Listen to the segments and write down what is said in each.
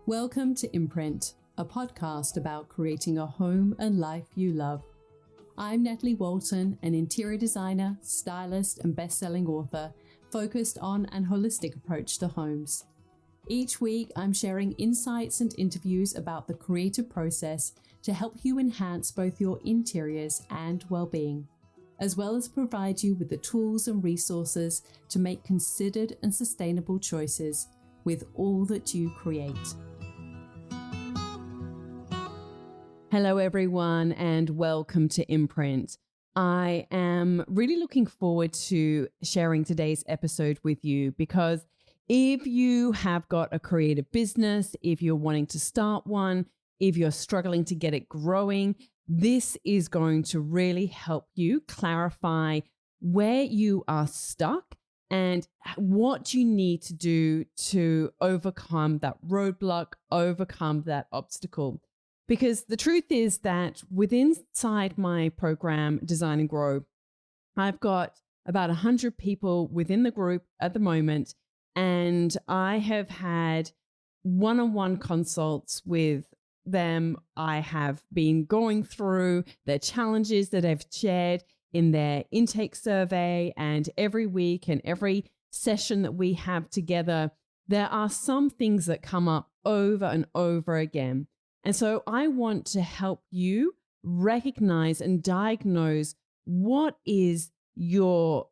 Welcome to Imprint, a podcast about creating a home and life you love. I'm Natalie Walton, an interior designer, stylist, and best-selling author focused on an holistic approach to homes. Each week, I'm sharing insights and interviews about the creative process to help you enhance both your interiors and well-being, as well as provide you with the tools and resources to make considered and sustainable choices with all that you create. Hello, everyone, and welcome to Imprint. I am really looking forward to sharing today's episode with you because if you have got a creative business, if you're wanting to start one, if you're struggling to get it growing, this is going to really help you clarify where you are stuck and what you need to do to overcome that roadblock, overcome that obstacle. Because the truth is that inside my program, Design and Grow, I've got about 100 people within the group at the moment, and I have had one-on-one consults with them. I have been going through their challenges that they've shared in their intake survey, and every week and every session that we have together, there are some things that come up over and over again. And so I want to help you recognize and diagnose what is your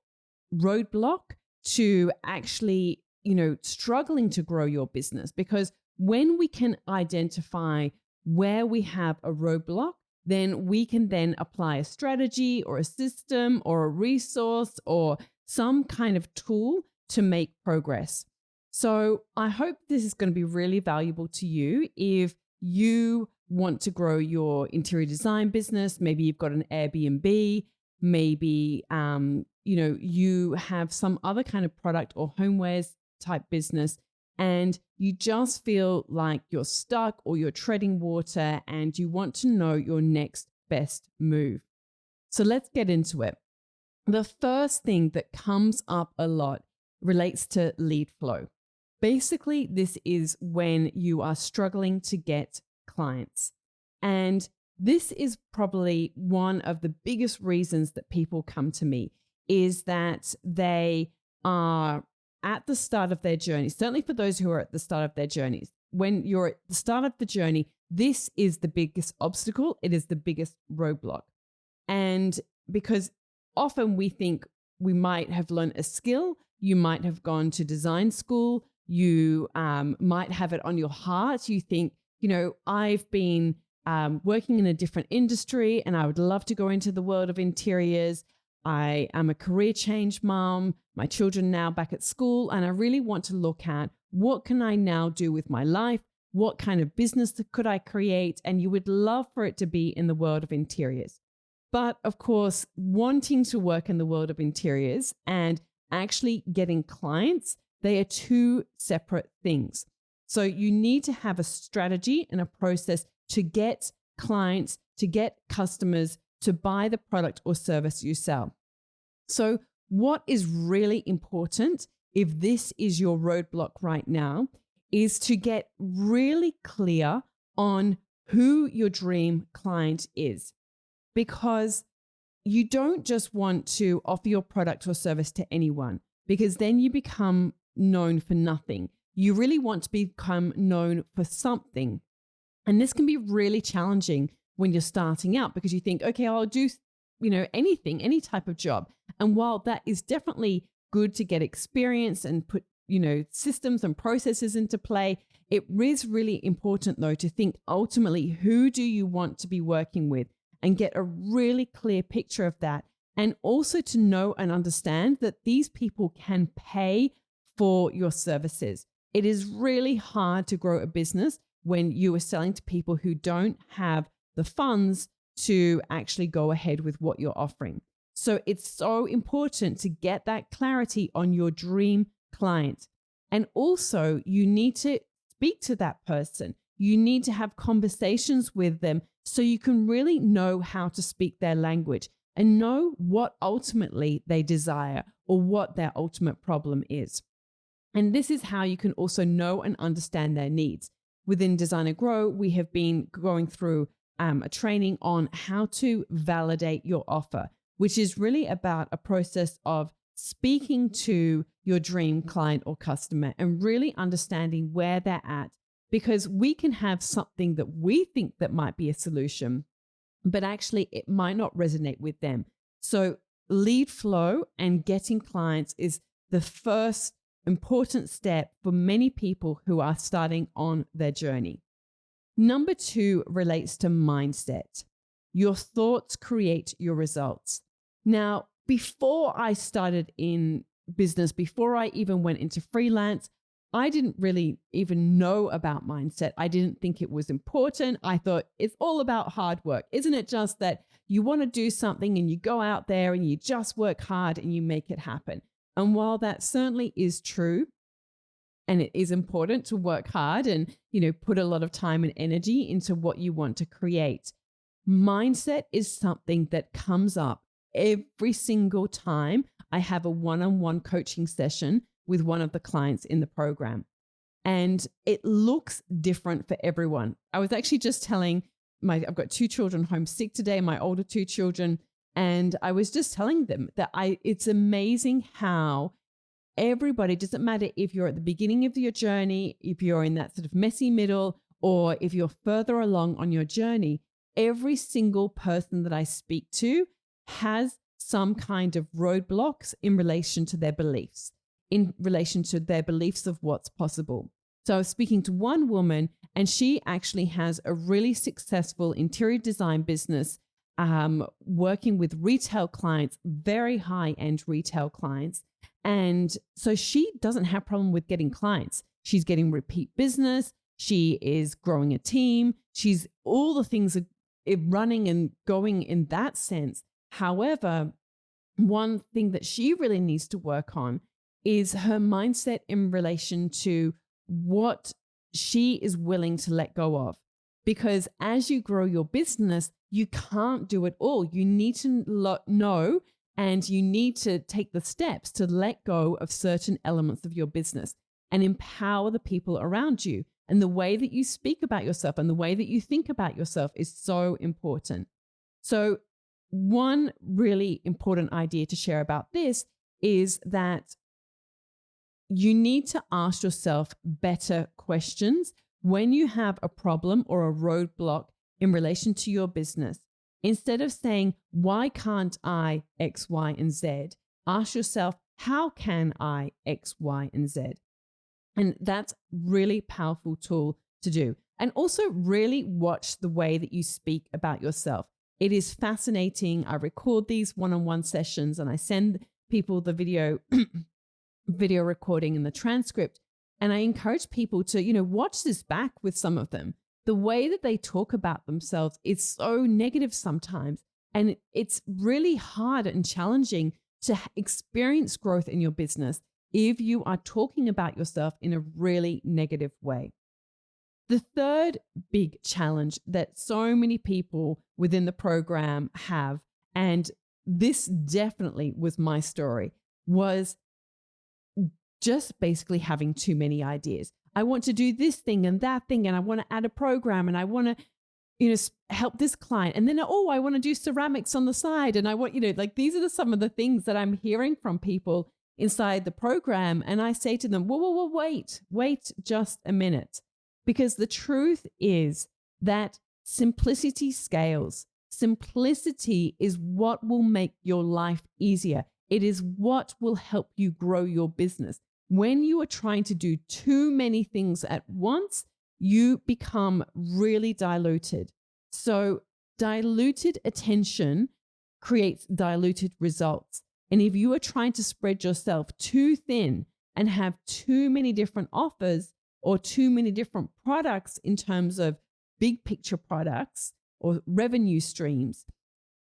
roadblock to actually, struggling to grow your business. Because when we can identify where we have a roadblock, then we can then apply a strategy or a system or a resource or some kind of tool to make progress. So I hope this is going to be really valuable to you if you want to grow your interior design business. Maybe you've got an Airbnb, maybe you have some other kind of product or homewares type business, and you just feel like you're stuck or you're treading water and you want to know your next best move. So let's get into it. The first thing that comes up a lot relates to lead flow. Basically, this is when you are struggling to get clients. And this is probably one of the biggest reasons that people come to me, is that they are at the start of their journey. Certainly for those who are at the start of their journeys. When you're at the start of the journey, this is the biggest obstacle. It is the biggest roadblock. And because often we think we might have learned a skill, you might have gone to design school, you might have it on your heart. You think, I've been working in a different industry and I would love to go into the world of interiors. I am a career change mom. My children now back at school, and I really want to look at what can I now do with my life? What kind of business could I create? And you would love for it to be in the world of interiors. But of course, wanting to work in the world of interiors and actually getting clients, they are two separate things. So you need to have a strategy and a process to get clients, to get customers to buy the product or service you sell. So what is really important, if this is your roadblock right now, is to get really clear on who your dream client is. Because you don't just want to offer your product or service to anyone, because then you become known for nothing. You really want to become known for something. And this can be really challenging when you're starting out, because you think, okay, I'll do, anything, any type of job. And while that is definitely good to get experience and put, systems and processes into play, it is really important though to think ultimately, who do you want to be working with, and get a really clear picture of that. And also to know and understand that these people can pay for your services. It is really hard to grow a business when you are selling to people who don't have the funds to actually go ahead with what you're offering. So it's so important to get that clarity on your dream client. And also you need to speak to that person. You need to have conversations with them so you can really know how to speak their language and know what ultimately they desire or what their ultimate problem is. And this is how you can also know and understand their needs. within Designer Grow, we have been going through a training on how to validate your offer, which is really about a process of speaking to your dream client or customer and really understanding where they're at, because we can have something that we think that might be a solution, but actually it might not resonate with them. So lead flow and getting clients is the first important step for many people who are starting on their journey. Number 2 relates to mindset. Your thoughts create your results. Now, before I started in business, before I even went into freelance, I didn't really even know about mindset. I didn't think it was important. I thought it's all about hard work. Isn't it just that you want to do something and you go out there and you just work hard and you make it happen? And while that certainly is true, and it is important to work hard and, put a lot of time and energy into what you want to create, mindset is something that comes up every single time I have a one-on-one coaching session with one of the clients in the program. And it looks different for everyone. I was actually just telling I've got 2 children home sick today, my older 2 children, and I was just telling them that it's amazing how everybody, doesn't matter if you're at the beginning of your journey, if you're in that sort of messy middle, or if you're further along on your journey, every single person that I speak to has some kind of roadblocks in relation to their beliefs, in relation to their beliefs of what's possible. So I was speaking to one woman, and she actually has a really successful interior design business, working with retail clients, very high-end retail clients. And so she doesn't have a problem with getting clients. She's getting repeat business. She is growing a team. She's all the things are running and going in that sense. However, one thing that she really needs to work on is her mindset in relation to what she is willing to let go of. Because as you grow your business, you can't do it all. You need to know, and you need to take the steps to let go of certain elements of your business and empower the people around you. And the way that you speak about yourself and the way that you think about yourself is so important. So one really important idea to share about this is that you need to ask yourself better questions when you have a problem or a roadblock in relation to your business. Instead of saying, why can't I X, Y, and Z? Ask yourself, how can I X, Y, and Z? And that's really powerful tool to do. And also really watch the way that you speak about yourself. It is fascinating. I record these one-on-one sessions and I send people the video recording and the transcript. And I encourage people to, watch this back with some of them. The way that they talk about themselves is so negative sometimes. And it's really hard and challenging to experience growth in your business if you are talking about yourself in a really negative way. The third big challenge that so many people within the program have, and this definitely was my story, was just basically having too many ideas. I want to do this thing and that thing, and I want to add a program, and I want to, help this client. And then, I want to do ceramics on the side. And I want, these are some of the things that I'm hearing from people inside the program. And I say to them, whoa, wait just a minute. Because the truth is that simplicity scales. Simplicity is what will make your life easier. It is what will help you grow your business. When you are trying to do too many things at once, you become really diluted. So diluted attention creates diluted results. And if you are trying to spread yourself too thin and have too many different offers or too many different products in terms of big picture products or revenue streams,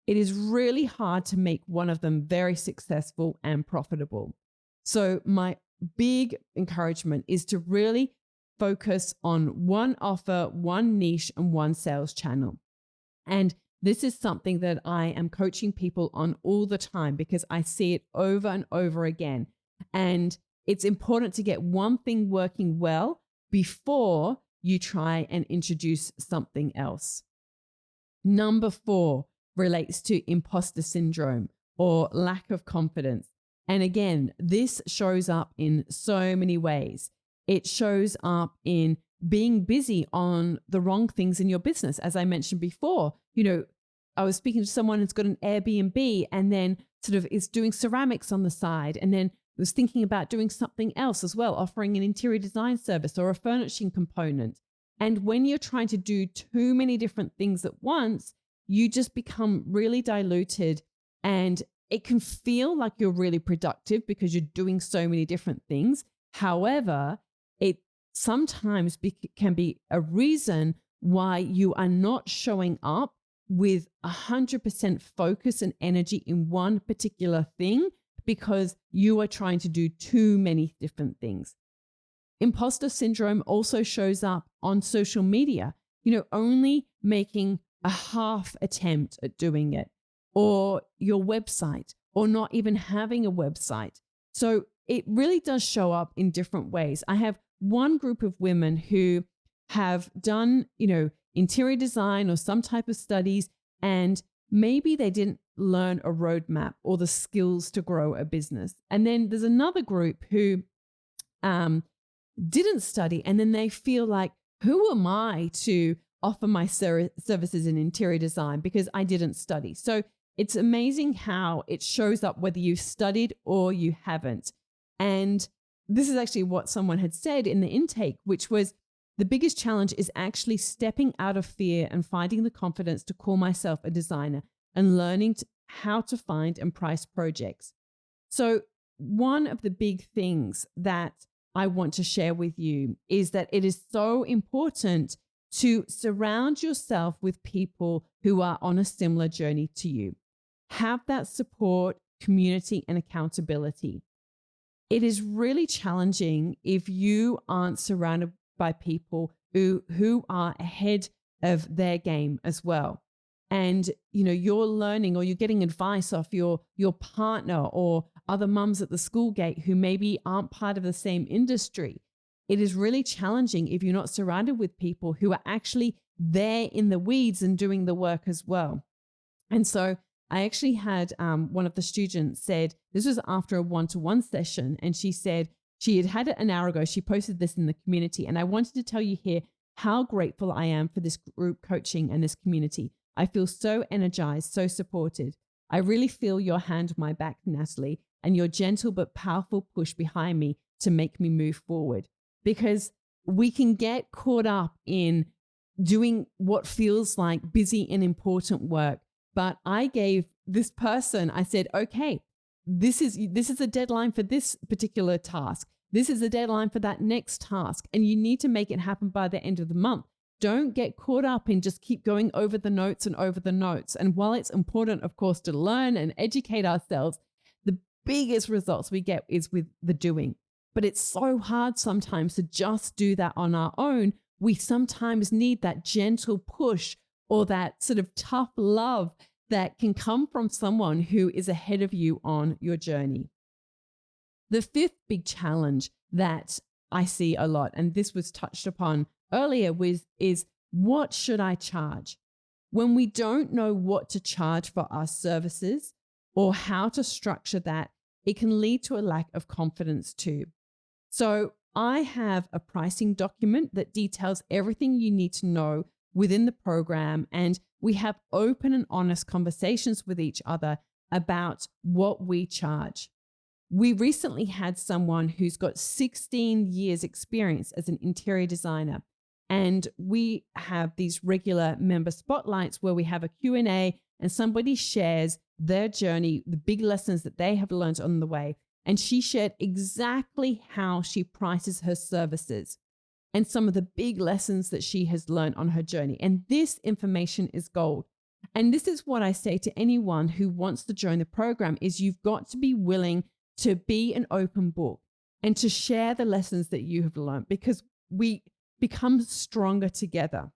it is really hard to make one of them very successful and profitable. So my big encouragement is to really focus on one offer, one niche, and one sales channel. And this is something that I am coaching people on all the time because I see it over and over again. And it's important to get one thing working well before you try and introduce something else. Number 4 relates to imposter syndrome or lack of confidence. And again, this shows up in so many ways. It shows up in being busy on the wrong things in your business. As I mentioned before, I was speaking to someone who's got an Airbnb and then sort of is doing ceramics on the side, and then was thinking about doing something else as well, offering an interior design service or a furnishing component. And when you're trying to do too many different things at once, you just become really diluted, and it can feel like you're really productive because you're doing so many different things. However, it sometimes can be a reason why you are not showing up with 100% focus and energy in one particular thing because you are trying to do too many different things. Imposter syndrome also shows up on social media, only making a half attempt at doing it, or your website, or not even having a website. So it really does show up in different ways. I have one group of women who have done, interior design or some type of studies, and maybe they didn't learn a roadmap or the skills to grow a business. And then there's another group who didn't study, and then they feel like, who am I to offer my services in interior design because I didn't study? So it's amazing how it shows up whether you've studied or you haven't. And this is actually what someone had said in the intake, which was, the biggest challenge is actually stepping out of fear and finding the confidence to call myself a designer and learning how to find and price projects. So one of the big things that I want to share with you is that it is so important to surround yourself with people who are on a similar journey to you. Have that support, community, and accountability. It is really challenging if you aren't surrounded by people who are ahead of their game as well. And, you're learning or you're getting advice off your partner or other mums at the school gate who maybe aren't part of the same industry. It is really challenging if you're not surrounded with people who are actually there in the weeds and doing the work as well. And so I actually had one of the students said, this was after a one-to-one session, and she said she had it an hour ago. She posted this in the community, and I wanted to tell you here how grateful I am for this group coaching and this community. I feel so energized, so supported. I really feel your hand on my back, Natalie, and your gentle but powerful push behind me to make me move forward. Because we can get caught up in doing what feels like busy and important work. But I gave this person, I said, okay, this is a deadline for this particular task. This is a deadline for that next task. And you need to make it happen by the end of the month. Don't get caught up in just keep going over the notes and over the notes. And while it's important, of course, to learn and educate ourselves, the biggest results we get is with the doing. But it's so hard sometimes to just do that on our own. We sometimes need that gentle push or that sort of tough love that can come from someone who is ahead of you on your journey. The fifth big challenge that I see a lot, and this was touched upon earlier, is what should I charge? When we don't know what to charge for our services or how to structure that, it can lead to a lack of confidence too. So I have a pricing document that details everything you need to know within the program, and we have open and honest conversations with each other about what we charge. We recently had someone who's got 16 years experience as an interior designer, and we have these regular member spotlights where we have a Q&A and somebody shares their journey, the big lessons that they have learned on the way. And she shared exactly how she prices her services and some of the big lessons that she has learned on her journey. And this information is gold. And this is what I say to anyone who wants to join the program is you've got to be willing to be an open book and to share the lessons that you have learned, because we become stronger together.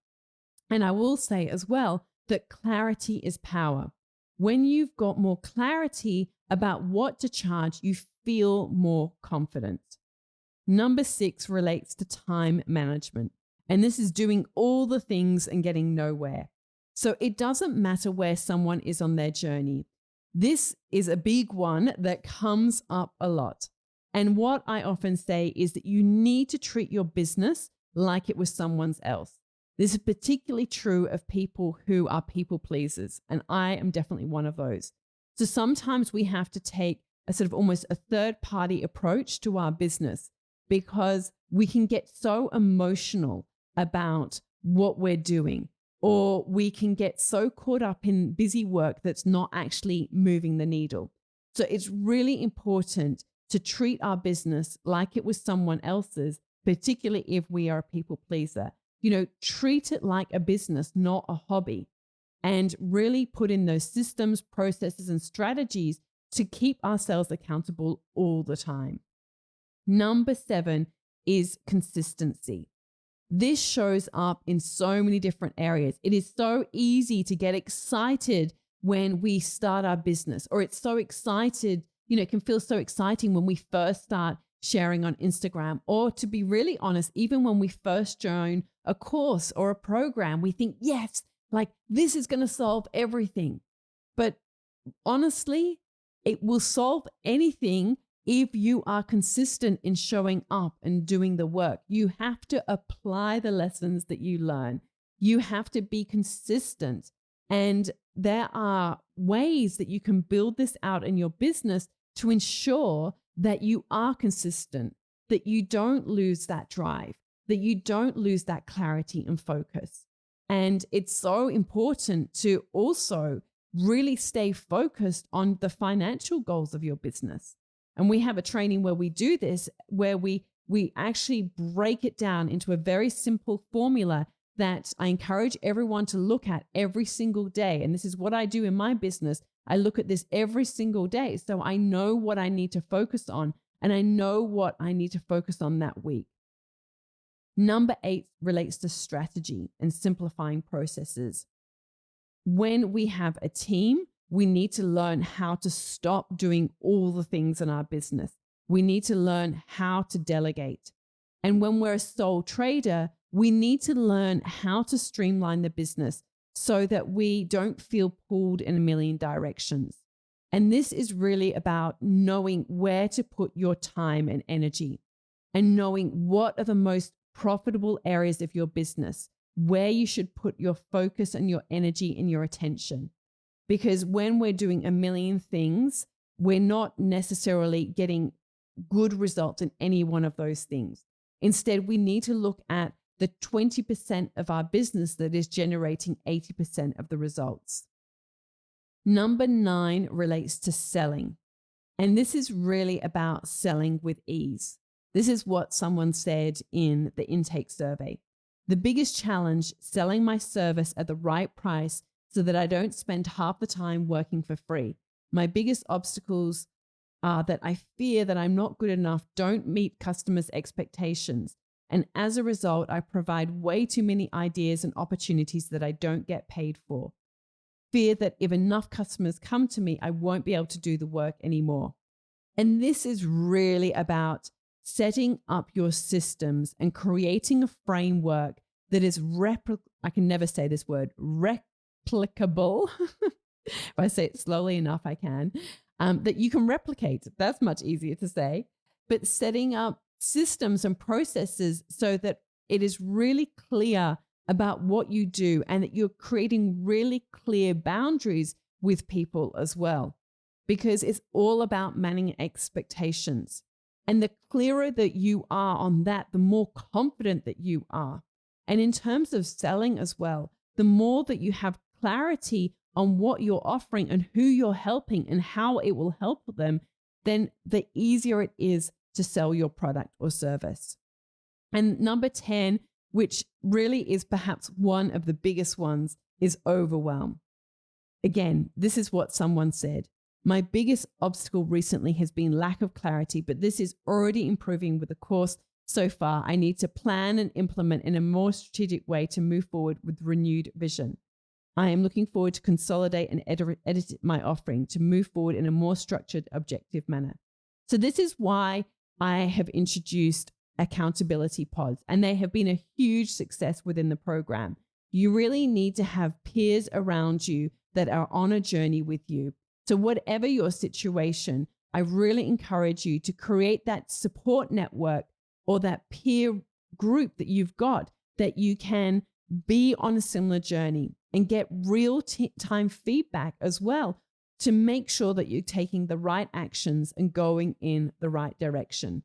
And I will say as well that clarity is power. When you've got more clarity about what to charge, you feel more confident. Number 6 relates to time management. And this is doing all the things and getting nowhere. So it doesn't matter where someone is on their journey. This is a big one that comes up a lot. And what I often say is that you need to treat your business like it was someone else. This is particularly true of people who are people pleasers. And I am definitely one of those. So sometimes we have to take a sort of almost a third party approach to our business because we can get so emotional about what we're doing, or we can get so caught up in busy work that's not actually moving the needle. So it's really important to treat our business like it was someone else's, particularly if we are a people pleaser. Treat it like a business, not a hobby, and really put in those systems, processes, and strategies to keep ourselves accountable all the time. Number 7 is consistency. This shows up in so many different areas. It is so easy to get excited when we start our business, or it's so excited, it can feel so exciting when we first start sharing on Instagram, or to be really honest, even when we first join a course or a program, we think, yes, like this is going to solve everything. But honestly, it will solve anything if you are consistent in showing up and doing the work. You have to apply the lessons that you learn. You have to be consistent. And there are ways that you can build this out in your business to ensure that you are consistent, that you don't lose that drive, that you don't lose that clarity and focus. And it's so important to also really stay focused on the financial goals of your business. And we have a training where we do this, where we actually break it down into a very simple formula that I encourage everyone to look at every single day. And this is what I do in my business. I look at this every single day. So I know what I need to focus on, and I know what I need to focus on that week. Number 8 relates to strategy and simplifying processes. When we have a team, we need to learn how to stop doing all the things in our business. We need to learn how to delegate. And when we're a sole trader, we need to learn how to streamline the business so that we don't feel pulled in a million directions. And this is really about knowing where to put your time and energy, and knowing what are the most profitable areas of your business, where you should put your focus and your energy and your attention. Because when we're doing a million things, we're not necessarily getting good results in any one of those things. Instead, we need to look at the 20% of our business that is generating 80% of the results. Number 9 relates to selling. And this is really about selling with ease. This is what someone said in the intake survey. The biggest challenge, selling my service at the right price so that I don't spend half the time working for free. My biggest obstacles are that I fear that I'm not good enough, don't meet customers' expectations. And as a result, I provide way too many ideas and opportunities that I don't get paid for. Fear that if enough customers come to me, I won't be able to do the work anymore. And this is really about setting up your systems and creating a framework that is I can never say this word, replicable. If I say it slowly enough, I can. That you can replicate. That's much easier to say. But setting up systems and processes so that it is really clear about what you do, and that you're creating really clear boundaries with people as well. Because it's all about managing expectations. And the clearer that you are on that, the more confident that you are. And in terms of selling as well, the more that you have clarity on what you're offering and who you're helping and how it will help them, then the easier it is to sell your product or service. And number 10, which really is perhaps one of the biggest ones, is overwhelm. Again, this is what someone said. My biggest obstacle recently has been lack of clarity, but this is already improving with the course so far. I need to plan and implement in a more strategic way to move forward with renewed vision. I am looking forward to consolidate and edit my offering to move forward in a more structured, objective manner. So this is why I have introduced accountability pods, and they have been a huge success within the program. You really need to have peers around you that are on a journey with you. So whatever your situation, I really encourage you to create that support network or that peer group that you've got that you can be on a similar journey and get real time feedback as well to make sure that you're taking the right actions and going in the right direction.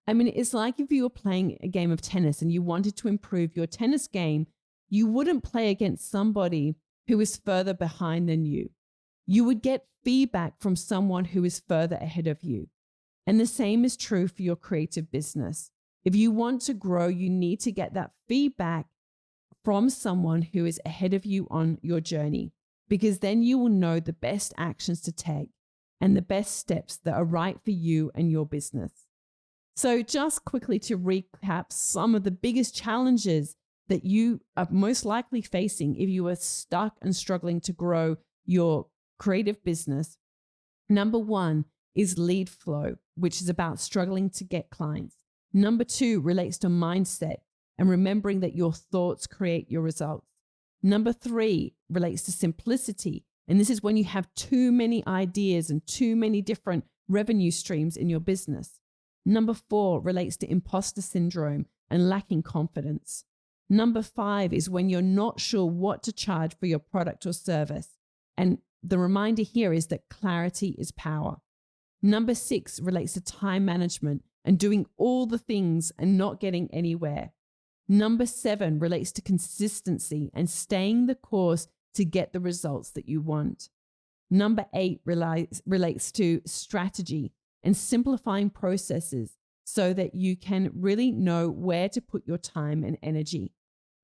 I mean, it's like if you were playing a game of tennis and you wanted to improve your tennis game, you wouldn't play against somebody who is further behind than you. You would get feedback from someone who is further ahead of you. And the same is true for your creative business. If you want to grow, you need to get that feedback from someone who is ahead of you on your journey, because then you will know the best actions to take and the best steps that are right for you and your business. So just quickly to recap some of the biggest challenges that you are most likely facing if you are stuck and struggling to grow your creative business. Number 1 is lead flow, which is about struggling to get clients. Number 2 relates to mindset and remembering that your thoughts create your results. Number 3 relates to simplicity. And this is when you have too many ideas and too many different revenue streams in your business. Number 4 relates to imposter syndrome and lacking confidence. Number 5 is when you're not sure what to charge for your product or service. And the reminder here is that clarity is power. Number 6 relates to time management and doing all the things and not getting anywhere. Number 7 relates to consistency and staying the course to get the results that you want. Number 8 relates to strategy and simplifying processes so that you can really know where to put your time and energy.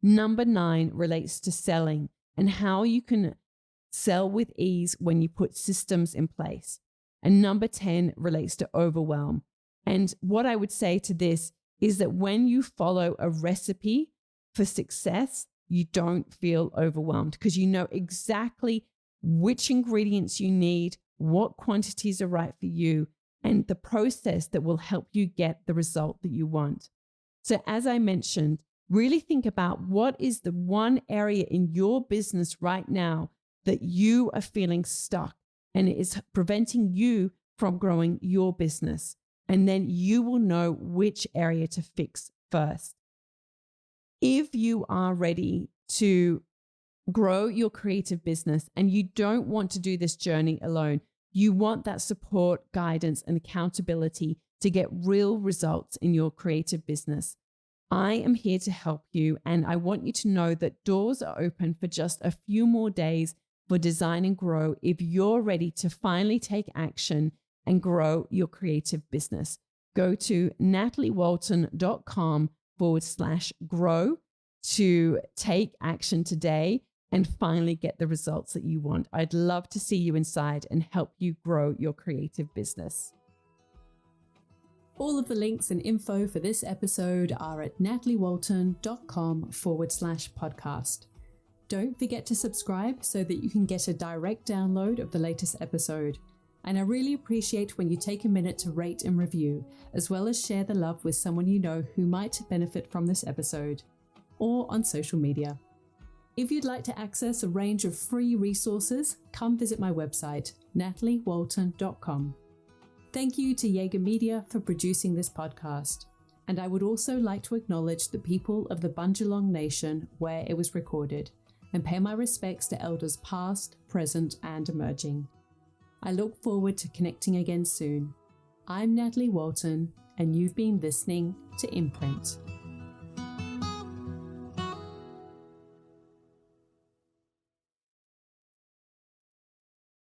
Number 9 relates to selling and how you can sell with ease when you put systems in place. And number 10 relates to overwhelm. And what I would say to this is that when you follow a recipe for success, you don't feel overwhelmed because you know exactly which ingredients you need, what quantities are right for you, and the process that will help you get the result that you want. So as I mentioned, really think about what is the one area in your business right now that you are feeling stuck and it is preventing you from growing your business. And then you will know which area to fix first. If you are ready to grow your creative business and you don't want to do this journey alone, you want that support, guidance, and accountability to get real results in your creative business, I am here to help you. And I want you to know that doors are open for just a few more days for Design and Grow if you're ready to finally take action and grow your creative business. Go to nataliewalton.com/grow to take action today and finally get the results that you want. I'd love to see you inside and help you grow your creative business. All of the links and info for this episode are at nataliewalton.com/podcast. Don't forget to subscribe so that you can get a direct download of the latest episode. And I really appreciate when you take a minute to rate and review, as well as share the love with someone you know who might benefit from this episode, or on social media. If you'd like to access a range of free resources, come visit my website, nataliewalton.com. Thank you to Jaeger Media for producing this podcast. And I would also like to acknowledge the people of the Bundjalung Nation where it was recorded, and pay my respects to elders past, present, and emerging. I look forward to connecting again soon. I'm Natalie Walton, and you've been listening to Imprint.